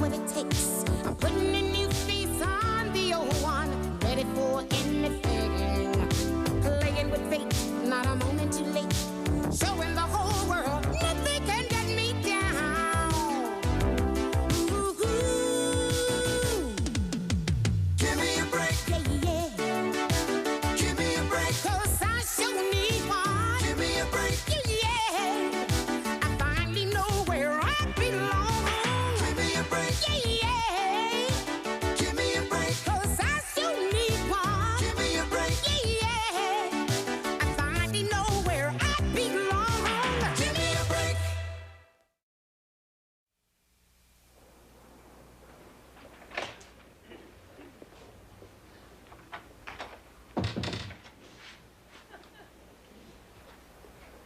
what it takes. I'm putting a new face on the old one, ready for anything. Playing with fate, not a moment too late. Showing the whole world nothing can get me down. Ooh, give me a break. Yeah, yeah. Give me a break. 'Cause I sure need one. Give me a break. Yeah. I finally know where I belong. Give me a break. Yeah. Give me a break. 'Cause I sure need one. Give me a break. Yeah. I finally know where I belong. Give me a break.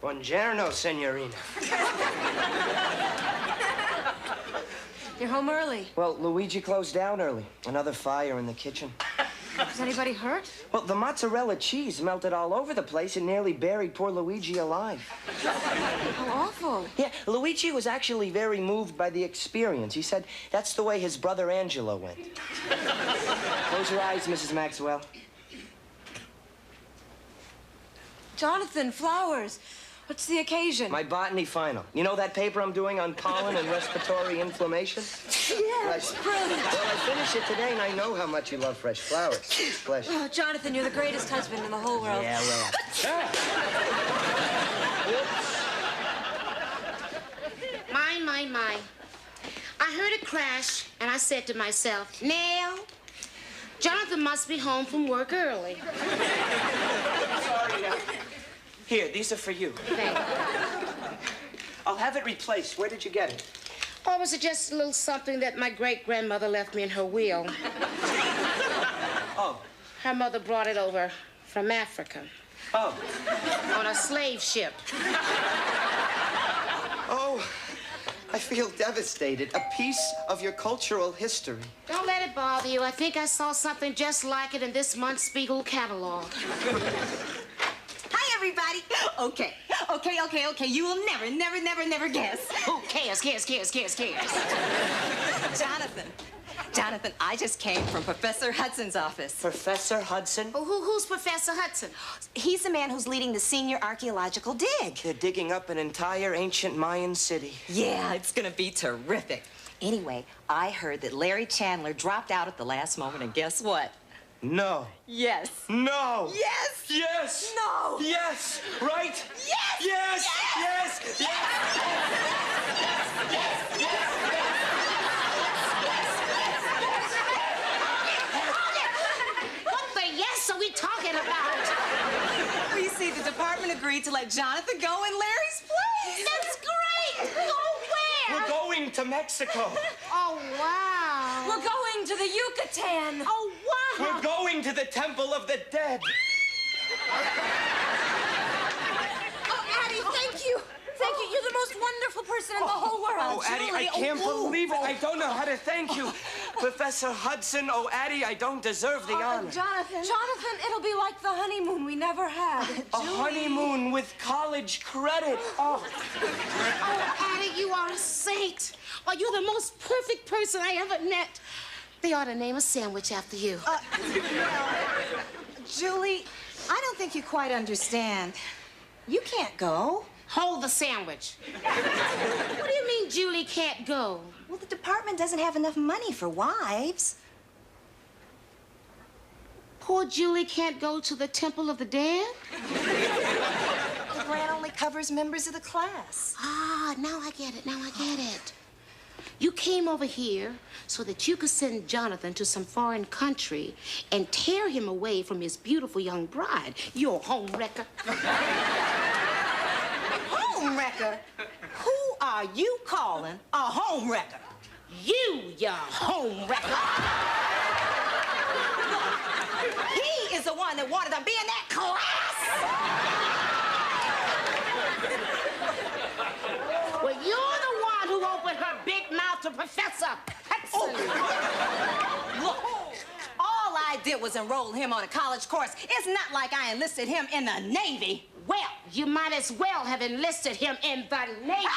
Buongiorno, signorina. You're home early. Well, Luigi closed down early. Another fire in the kitchen. Is anybody hurt? Well, the mozzarella cheese melted all over the place and nearly buried poor Luigi alive. How awful. Yeah, Luigi was actually very moved by the experience. He said that's the way his brother Angelo went. Close your eyes, Mrs. Maxwell. Jonathan, flowers. What's the occasion? My botany final. You know that paper I'm doing on pollen and respiratory inflammation? Yes, brilliant. Well, I finished it today, and I know how much you love fresh flowers. Bless you. Oh, Jonathan, you're the greatest husband in the whole world. Yeah, well. My. I heard a crash, and I said to myself, Nell, Jonathan must be home from work early. Sorry now. Here, these are for you. Thank you. I'll have it replaced. Where did you get it? Or was it just a little something that my great-grandmother left me in her will? Oh. Her mother brought it over from Africa. Oh. On a slave ship. Oh, I feel devastated. A piece of your cultural history. Don't let it bother you. I think I saw something just like it in this month's Spiegel catalog. Hi, everybody. Okay. You will never guess. Who cares? Jonathan, I just came from Professor Hudson's office. Professor Hudson? Oh, who's Professor Hudson? He's the man who's leading the senior archaeological dig. They're digging up an entire ancient Mayan city. Yeah, it's gonna be terrific. Anyway, I heard that Larry Chandler dropped out at the last moment, and guess what? No. Yes. No. Yes. Yes. No. Yes. Right? Yes. Yes. Yes. Yes. What the yes are we talking about? Well, you see, the department agreed to let Jonathan go in Larry's place. That's great. Go where? We're going to Mexico. Oh, wow. We're going to the Yucatan. Oh, wow. We're going to the Temple of the Dead. Oh, Addie, thank you. Thank you. You're the most wonderful person in the whole world. Oh, Addie, I can't believe it. I don't know how to thank you. Professor Hudson, oh, Addie, I don't deserve the honor. Jonathan, it'll be like the honeymoon we never had. A honeymoon with college credit. Oh. Oh, Addie, you are a saint. Oh, you're the most perfect person I ever met. They ought to name a sandwich after you. Julie, I don't think you quite understand. You can't go. Hold the sandwich. What do you mean Julie can't go? Well, the department doesn't have enough money for wives. Poor Julie can't go to the Temple of the Dead? The grant only covers members of the class. Ah, now I get it. You came over here so that you could send Jonathan to some foreign country and tear him away from his beautiful young bride. You're a home wrecker. Home wrecker? Who are you calling a home wrecker? You home wrecker. He is the one that wanted to be in that class. Well, you're the one who opened her big mouth to Professor Hudson. Look, all I did was enroll him on a college course. It's not like I enlisted him in the Navy. Well, you might as well have enlisted him in the Navy.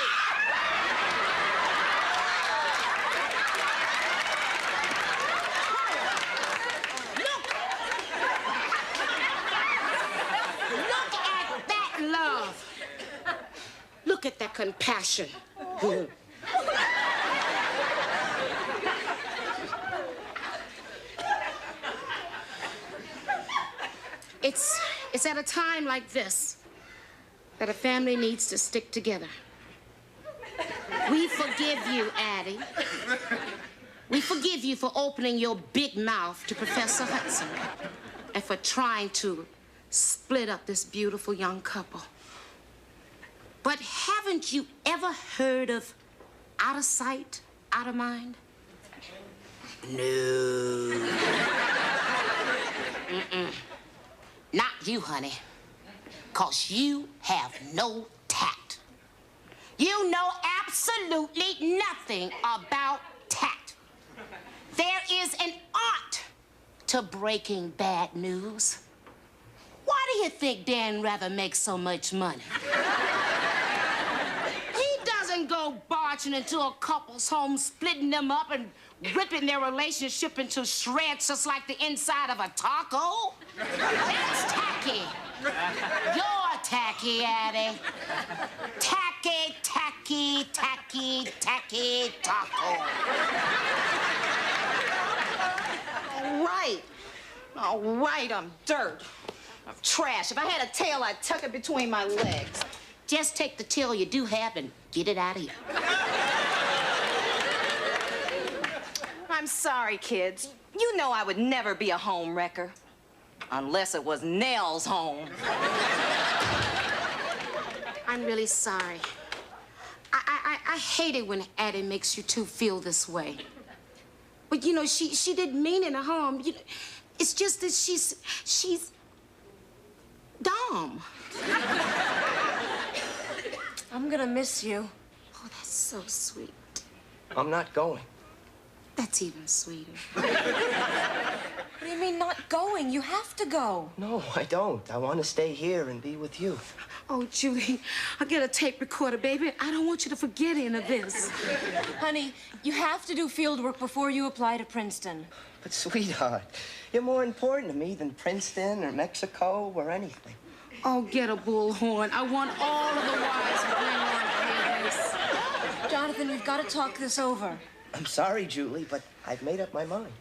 look at that compassion. It's at a time like this that a family needs to stick together. We forgive you, Addie. We forgive you for opening your big mouth to Professor Hudson and for trying to split up this beautiful young couple. But haven't you ever heard of out of sight, out of mind? No. Not you, honey. 'Cause you have no tact. You know absolutely nothing about tact. There is an art to breaking bad news. Why do you think Dan Rather makes so much money? He doesn't go barging into a couple's home, splitting them up and ripping their relationship into shreds just like the inside of a taco. That's tacky. You're tacky, Addie. Tacky, tacky, tacky, tacky, taco. All right, I'm dirt. I'm trash. If I had a tail, I'd tuck it between my legs. Just take the tail you do have and get it out of you. I'm sorry, kids. You know I would never be a home wrecker. Unless it was Nell's home. I'm really sorry. I hate it when Addie makes you two feel this way. But, you know, she didn't mean any harm. You know, it's just that she's dumb. I'm gonna miss you. Oh, that's so sweet. I'm not going. That's even sweeter. What do you mean not going? You have to go. No, I don't. I want to stay here and be with you. Oh, Julie, I got a tape recorder, baby. I don't want you to forget any of this. Honey, you have to do field work before you apply to Princeton. But, sweetheart, you're more important to me than Princeton or Mexico or anything. Oh, get a bullhorn. I want all of the wives of Glenlawn to hear this. Jonathan, we've got to talk this over. I'm sorry, Julie, but I've made up my mind.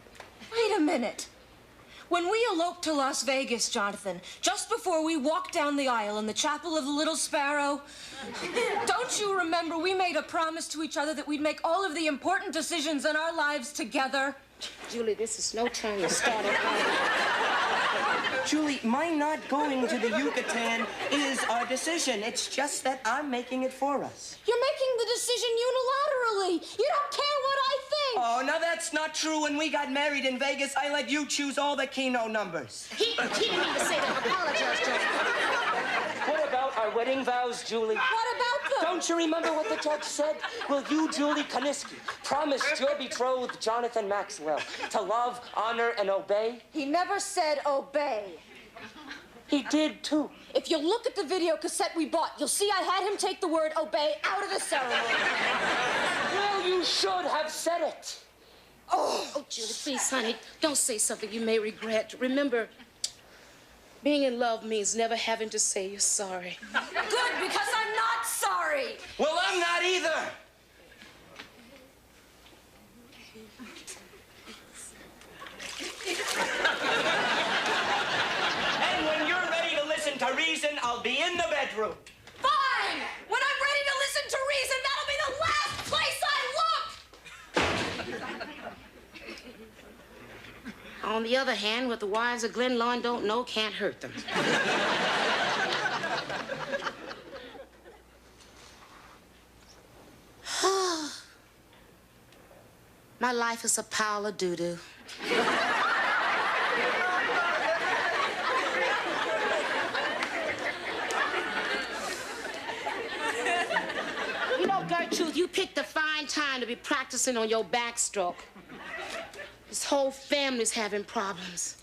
Wait a minute. When we eloped to Las Vegas, Jonathan, just before we walked down the aisle in the Chapel of the Little Sparrow, don't you remember we made a promise to each other that we'd make all of the important decisions in our lives together? Julie, this is no time to start a fight. Julie, my not going to the Yucatan is our decision. It's just that I'm making it for us. You're making the decision unilaterally. You don't care what I think. Oh, now that's not true. When we got married in Vegas, I let you choose all the keno numbers. He didn't mean to say that. Apologize, Jonathan. What about our wedding vows, Julie? What about them? Don't you remember what the judge said? Will you, Julie Koniski, promise your betrothed Jonathan Maxwell to love, honor, and obey? He never said obey. He did, too. If you look at the video cassette we bought, you'll see I had him take the word obey out of the ceremony. Well, you should have said it. Oh, Julie, please, honey, don't say something you may regret. Remember, being in love means never having to say you're sorry. Good, because I'm not sorry. Well, I'm not either. And when you're ready to listen to reason, I'll be in the bedroom. Fine! When I'm ready to listen to reason, that'll be the last place I look! On the other hand, what the wives of Glenlawn don't know can't hurt them. My life is a pile of doo-doo. You know, Gertrude, you picked a fine time to be practicing on your backstroke. This whole family's having problems.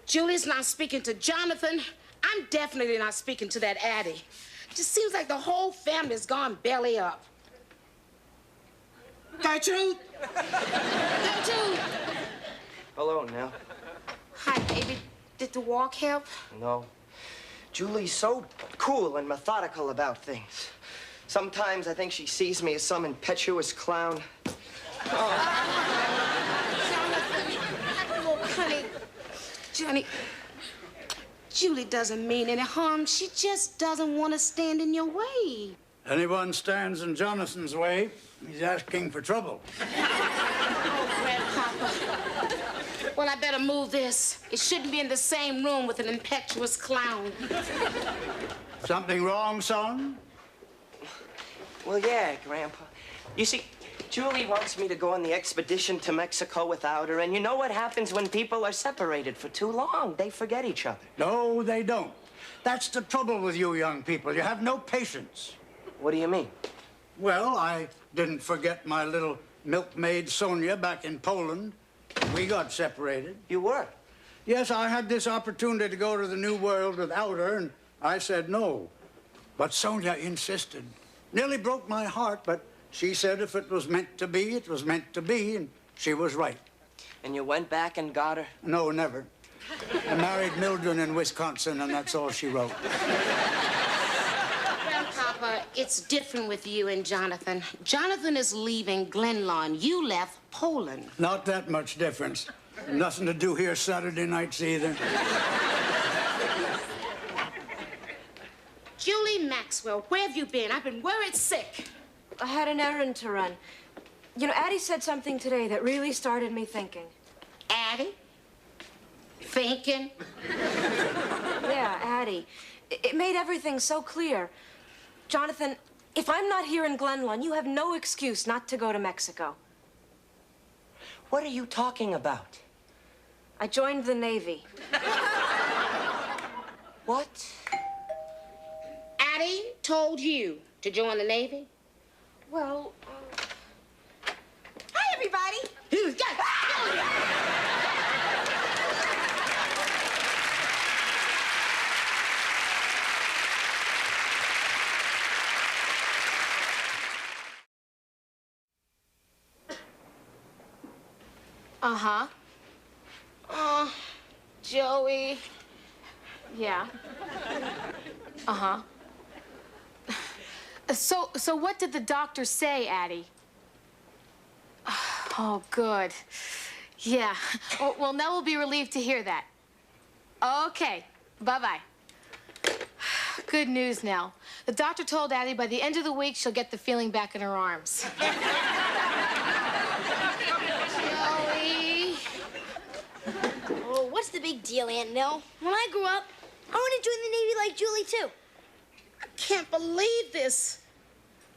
Julie's not speaking to Jonathan. I'm definitely not speaking to that Addie. It just seems like the whole family's gone belly up. Gertrude? Gertrude? Hello, Nell. Hi, baby. Did the walk help? No. Julie's so cool and methodical about things. Sometimes I think she sees me as some impetuous clown. Jonathan. Look, honey. Johnny, Julie doesn't mean any harm. She just doesn't want to stand in your way. Anyone stands in Jonathan's way, he's asking for trouble. Oh, Grandpapa. Well, I better move this. It shouldn't be in the same room with an impetuous clown. Something wrong, son? Well, yeah, Grandpa. You see, Julie wants me to go on the expedition to Mexico without her, and you know what happens when people are separated for too long? They forget each other. No, they don't. That's the trouble with you young people. You have no patience. What do you mean? Well, I didn't forget my little milkmaid Sonia back in Poland. We got separated. You were? Yes, I had this opportunity to go to the New World without her, and I said no. But Sonia insisted. Nearly broke my heart, but she said if it was meant to be, it was meant to be, and she was right. And you went back and got her? No, never. I married Mildred in Wisconsin, and that's all she wrote. Grandpapa, it's different with you and Jonathan. Jonathan is leaving Glenlawn. You left Poland. Not that much difference. Nothing to do here Saturday nights either. Julie Maxwell, where have you been? I've been worried sick. I had an errand to run. You know, Addie said something today that really started me thinking. Addie? Thinking? Yeah, Addie. It made everything so clear. Jonathan, if I'm not here in Glenlawn, you have no excuse not to go to Mexico. What are you talking about? I joined the Navy. What? Addie told you to join the Navy? Well, Hi, everybody. uh-huh. Oh, Joey. Yeah. Uh-huh. So what did the doctor say, Addie? Oh, good. Yeah. Well, Nell will be relieved to hear that. Okay. Bye-bye. Good news, Nell. The doctor told Addie by the end of the week she'll get the feeling back in her arms. Joey. Oh, what's the big deal, Aunt Nell? When I grow up, I want to join the Navy like Julie, too. I can't believe this.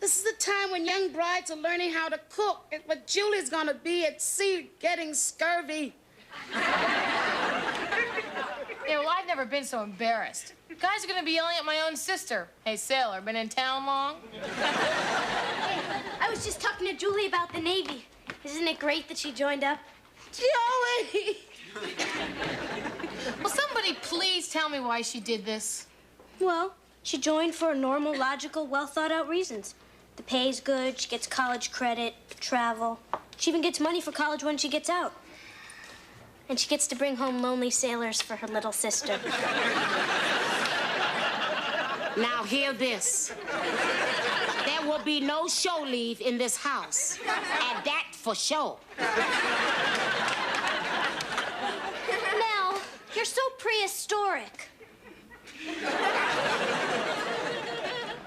This is the time when young brides are learning how to cook, but Julie's gonna be at sea getting scurvy. Yeah, well, I've never been so embarrassed. Guys are gonna be yelling at my own sister. Hey, sailor, been in town long? I was just talking to Julie about the Navy. Isn't it great that she joined up? Joey! Will somebody please tell me why she did this? Well, she joined for normal, logical, well-thought-out reasons. The pay's good, she gets college credit, travel. She even gets money for college when she gets out. And she gets to bring home lonely sailors for her little sister. Now hear this. There will be no show leave in this house. And that for sure. Nell, you're so prehistoric.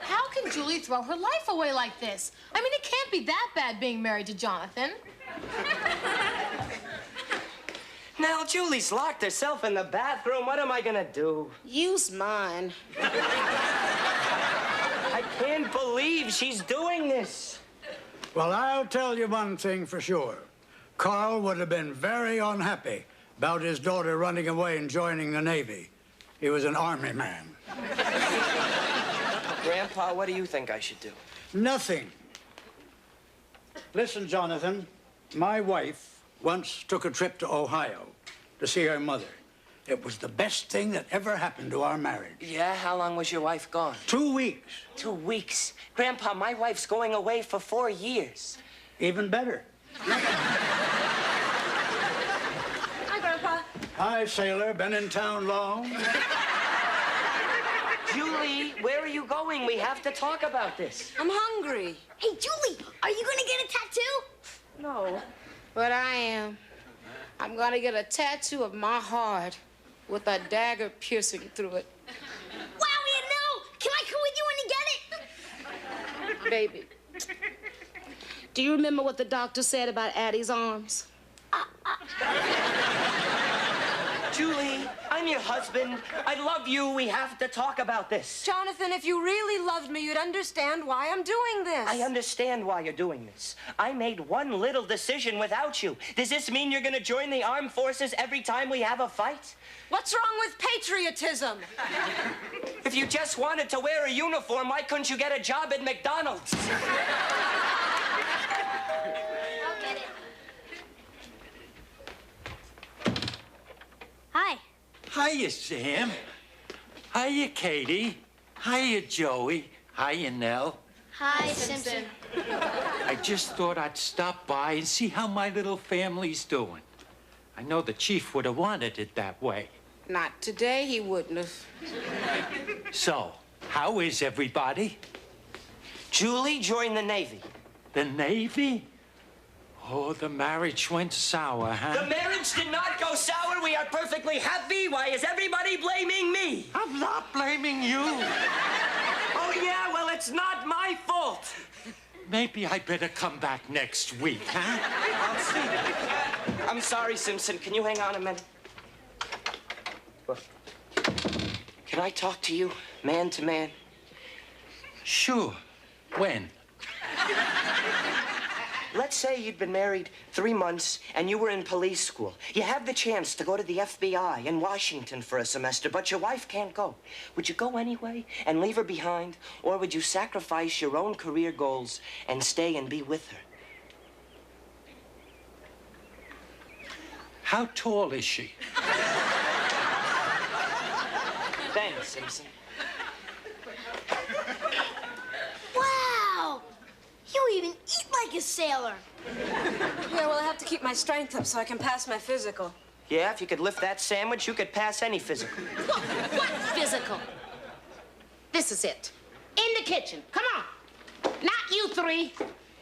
How can Julie throw her life away like this? I mean, it can't be that bad being married to Jonathan. Now, Julie's locked herself in the bathroom. What am I gonna do? Use mine. I can't believe she's doing this. Well, I'll tell you one thing for sure. Carl would have been very unhappy about his daughter running away and joining the Navy. He was an army man. Grandpa, what do you think I should do? Nothing. Listen, Jonathan, my wife once took a trip to Ohio to see her mother. It was the best thing that ever happened to our marriage. Yeah? How long was your wife gone? 2 weeks. 2 weeks. Grandpa, my wife's going away for 4 years. Even better. Hi, Grandpa. Hi, sailor. Been in town long? Julie, Julie, where are you going? We have to talk about this. I'm hungry. Hey, Julie, are you gonna get a tattoo? No, but I am. I'm gonna get a tattoo of my heart with a dagger piercing through it. Wow, no! Can I come with you when you get it? Baby, do you remember what the doctor said about Addie's arms? Julie, I'm your husband. I love you. We have to talk about this. Jonathan, if you really loved me, you'd understand why I'm doing this. I understand why you're doing this. I made one little decision without you. Does this mean you're gonna join the armed forces every time we have a fight? What's wrong with patriotism? If you just wanted to wear a uniform, why couldn't you get a job at McDonald's? I'll get it. Hi. Hiya, Sam. Hiya, Katie. Hiya, Joey. Hiya, Nell. Hi, Simpson. I just thought I'd stop by and see how my little family's doing. I know the chief would have wanted it that way. Not today, he wouldn't have. So, how is everybody? Julie joined the Navy. The Navy? Oh, the marriage went sour, huh? The marriage did not go sour. We are perfectly happy. Why is everybody blaming me? I'm not blaming you. Oh, yeah? Well, it's not my fault. Maybe I better come back next week, huh? I'll see. I'm sorry, Simpson. Can you hang on a minute? Can I talk to you, man to man? Sure. When? Let's say you'd been married 3 months and you were in police school. You have the chance to go to the FBI in Washington for a semester, but your wife can't go. Would you go anyway and leave her behind? Or would you sacrifice your own career goals and stay and be with her? How tall is she? Thanks, Simpson. Wow! You even eat like a sailor. Yeah, well, I have to keep my strength up so I can pass my physical. Yeah, if you could lift that sandwich, you could pass any physical. What physical? This is it. In the kitchen. Come on. Not you three.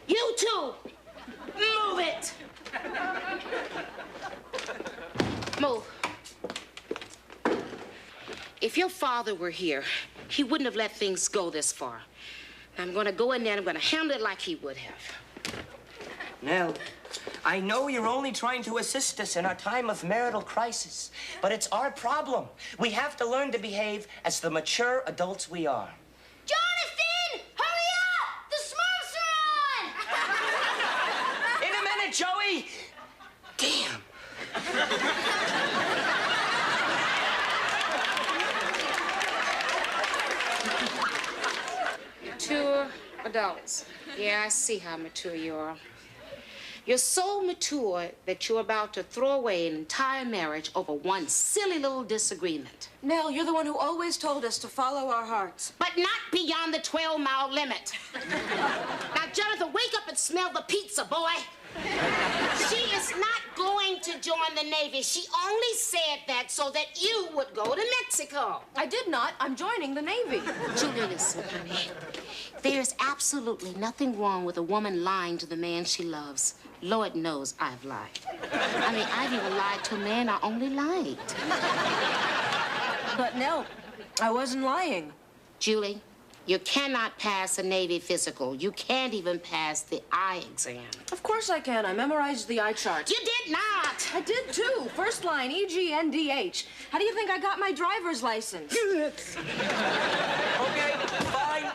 You two. Move it. Move. If your father were here, he wouldn't have let things go this far. I'm gonna go in there and I'm gonna handle it like he would have. Nell, I know you're only trying to assist us in our time of marital crisis, but it's our problem. We have to learn to behave as the mature adults we are. Jonathan! Hurry up! The Smurfs are on! In a minute, Joey! Damn. Mature adults. Yeah, I see how mature you are. You're so mature that you're about to throw away an entire marriage over one silly little disagreement. Nell, you're the one who always told us to follow our hearts. But not beyond the 12-mile limit. Now, Jonathan, wake up and smell the pizza, boy. She is not going to join the Navy. She only said that so that you would go to Mexico. I did not. I'm joining the Navy. Julie, listen, honey. There's absolutely nothing wrong with a woman lying to the man she loves. Lord knows I've lied. I mean, I've even lied to a man I only liked. But Nell, I wasn't lying. Julie, you cannot pass a Navy physical. You can't even pass the eye exam. Of course I can. I memorized the eye chart. You did not! I did too. First line, EGNDH. How do you think I got my driver's license? Okay, fine.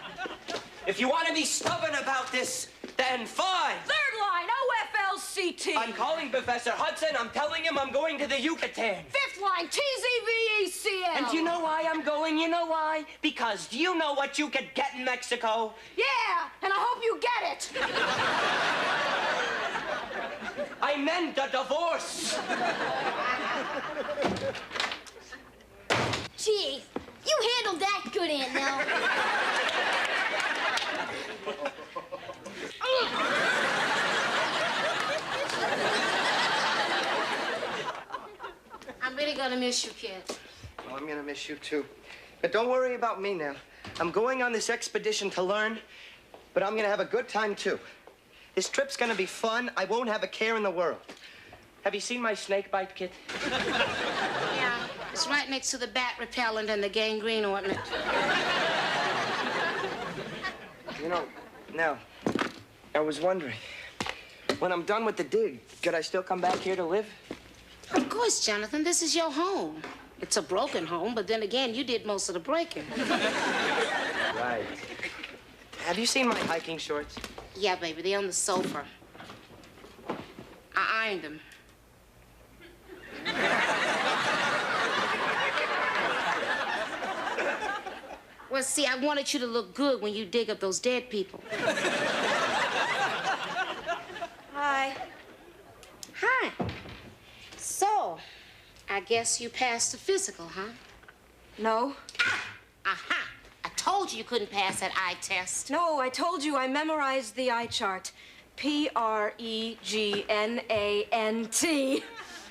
If you want to be stubborn about this, then fine. Third line, OFLCT. I'm calling Professor Hudson. I'm telling him I'm going to the Yucatan. Fifth line, TZVECL. And do you know why I'm going? You know why? Because do you know what you could get in Mexico? Yeah, and I hope you get it. I meant a divorce. Gee, you handled that good, Aunt Nell. I'm really gonna miss you, kid. Well, I'm gonna miss you too. But don't worry about me now. I'm going on this expedition to learn, but I'm gonna have a good time too. This trip's gonna be fun. I won't have a care in the world. Have you seen my snake bite kit? Yeah, it's right next to the bat repellent and the gangrene ointment. You know, Nell, I was wondering, when I'm done with the dig, could I still come back here to live? Of course, Jonathan, this is your home. It's a broken home, but then again, you did most of the breaking. Right. Have you seen my hiking shorts? Yeah, baby, they're on the sofa. I ironed them. Well, see, I wanted you to look good when you dig up those dead people. Hi. Hi. So, I guess you passed the physical, huh? No. Aha! I told you couldn't pass that eye test. No, I told you I memorized the eye chart. Pregnant.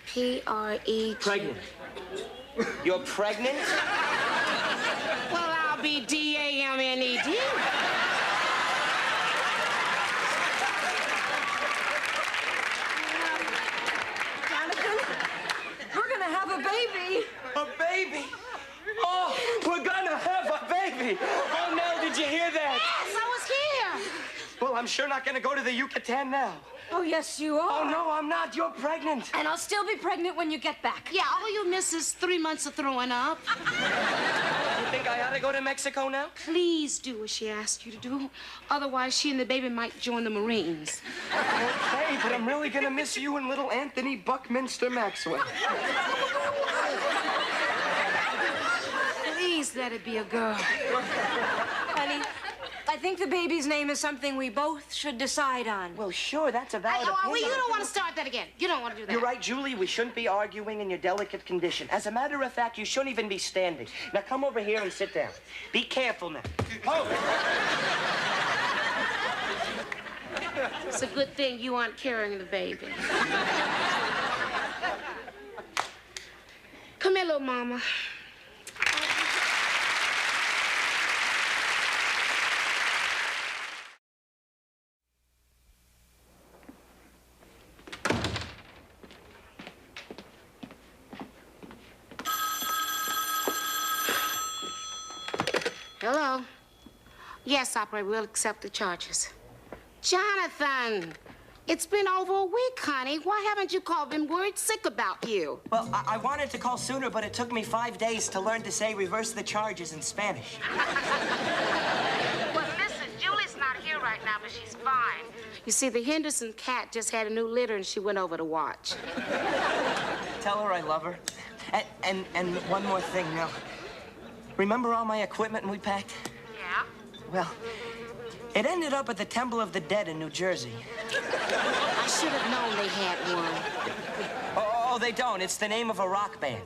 P-R-E-G. Pregnant. You're pregnant? Well, I'll be D-A-M-N-E-D. We're gonna have a baby. A baby? Oh, we're gonna have a baby. Oh, Nell, did you hear that? Yes, I was here. Well, I'm sure not gonna go to the Yucatan now. Oh, yes, you are. Oh, no, I'm not. You're pregnant. And I'll still be pregnant when you get back. Yeah, all you miss is 3 months of throwing up. You think I ought to go to Mexico now? Please do what she asked you to do. Otherwise, she and the baby might join the Marines. Okay, but I'm really gonna miss you and little Anthony Buckminster Maxwell. Please let it be a girl. Honey, I think the baby's name is something we both should decide on. Well, sure, that's a valid Well, opinion. you don't want to start that again. You don't want to do that. You're right, Julie. We shouldn't be arguing in your delicate condition. As a matter of fact, you shouldn't even be standing. Now, come over here and sit down. Be careful now. Oh! It's a good thing you aren't carrying the baby. Come here, little mama. Hello? Yes, operator, we'll accept the charges. Jonathan, it's been over a week, honey. Why haven't you called? Been worried sick about you. Well, I wanted to call sooner, but it took me 5 days to learn to say reverse the charges in Spanish. Well, listen, Julie's not here right now, but she's fine. You see, the Henderson cat just had a new litter, and she went over to watch. Tell her I love her. And one more thing now. Remember all my equipment we packed? Yeah? Well, it ended up at the Temple of the Dead in New Jersey. I should have known they had one. Oh, they don't. It's the name of a rock band.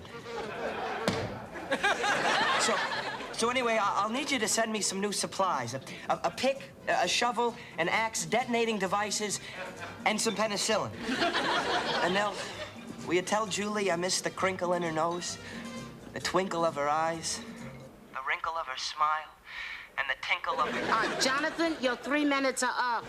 So anyway, I'll need you to send me some new supplies. A pick, a shovel, an axe, detonating devices, and some penicillin. And Nell, will you tell Julie I miss the crinkle in her nose, the twinkle of her eyes, the wrinkle of her smile, and the tinkle of her... Jonathan, your 3 minutes are up.